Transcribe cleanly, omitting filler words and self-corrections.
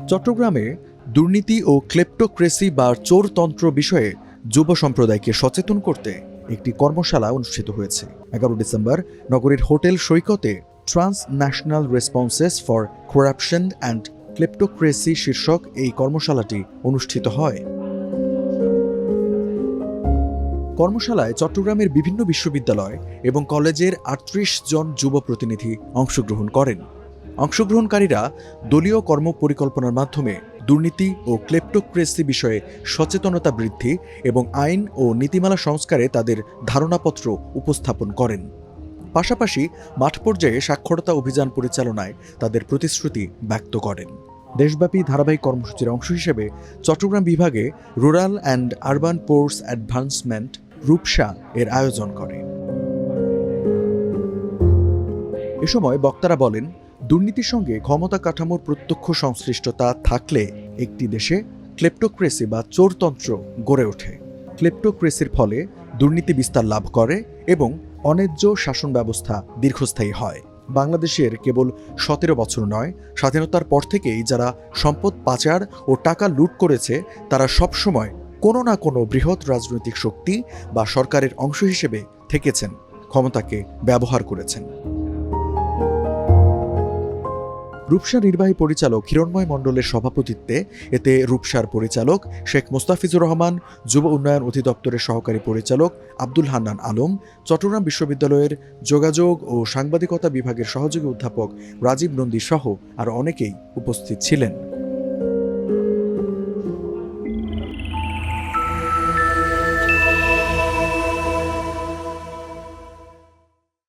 চট্টগ্রামে দুর্নীতি ও ক্লেপ্টোক্রেসি বা চোরতন্ত্র বিষয়ে যুব সম্প্রদায়কে সচেতন করতে একটি কর্মশালা অনুষ্ঠিত হয়েছে। 11 ডিসেম্বর নগরীর হোটেল সৈকতে transnational responses for corruption and kleptocracy শীর্ষক এই কর্মশালাটি অনুষ্ঠিত হয়। কর্মশালায় চট্টগ্রামের বিভিন্ন বিশ্ববিদ্যালয় এবং কলেজের 38 জন যুব প্রতিনিধি অংশগ্রহণ করেন। অংশগ্রহণকারীরা দলীয় কর্মপরিকল্পনার মাধ্যমে দুর্নীতি ও ক্লেপ্টোক্রেসি বিষয়ে সচেতনতা বৃদ্ধি এবং আইন ও নীতিমালা সংস্কারে তাদের ধারণাপত্র উপস্থাপন করেন। পাশাপাশি মাঠ পর্যায়ে সাক্ষরতা অভিযান পরিচালনায় তাদের প্রতিশ্রুতি ব্যক্ত করেন। দেশব্যাপী ধারাবাহিক কর্মসূচির অংশ হিসেবে চট্টগ্রাম বিভাগে rural and urban poor's advancement Rupsha এর আয়োজন করে। এ সময় বক্তারা বলেন, দুর্নীতির সঙ্গে ক্ষমতা কাঠামোর প্রত্যক্ষ সংশ্লিষ্টতা থাকলে একটি দেশে ক্লেপ্টোক্রেসি বা চোরতন্ত্র গড়ে ওঠে। ক্লেপ্টোক্রেসির ফলে দুর্নীতি বিস্তার লাভ করে এবং অন্যায্য শাসন ব্যবস্থা দীর্ঘস্থায়ী হয়। বাংলাদেশের কেবল 17 বছর নয়, স্বাধীনতার পর থেকেই যারা সম্পদ পাচার ও টাকা লুট করেছে তারা সবসময় কোনো না কোনো বৃহৎ রাজনৈতিক শক্তি বা সরকারের অংশ হিসেবে থেকেছেন, ক্ষমতাকে ব্যবহার করেছেন। রূপসা নির্বাহী পরিচালক হিরণময় মণ্ডলের সভাপতিত্বে এতে রূপসার পরিচালক শেখ মোস্তাফিজুর রহমান, যুব উন্নয়ন অধিদপ্তরের সহকারী পরিচালক আব্দুল হান্নান আলম, চট্টগ্রাম বিশ্ববিদ্যালয়ের যোগাযোগ ও সাংবাদিকতা বিভাগের সহযোগী অধ্যাপক রাজীব নন্দী সহ আরও অনেকেই উপস্থিত ছিলেন।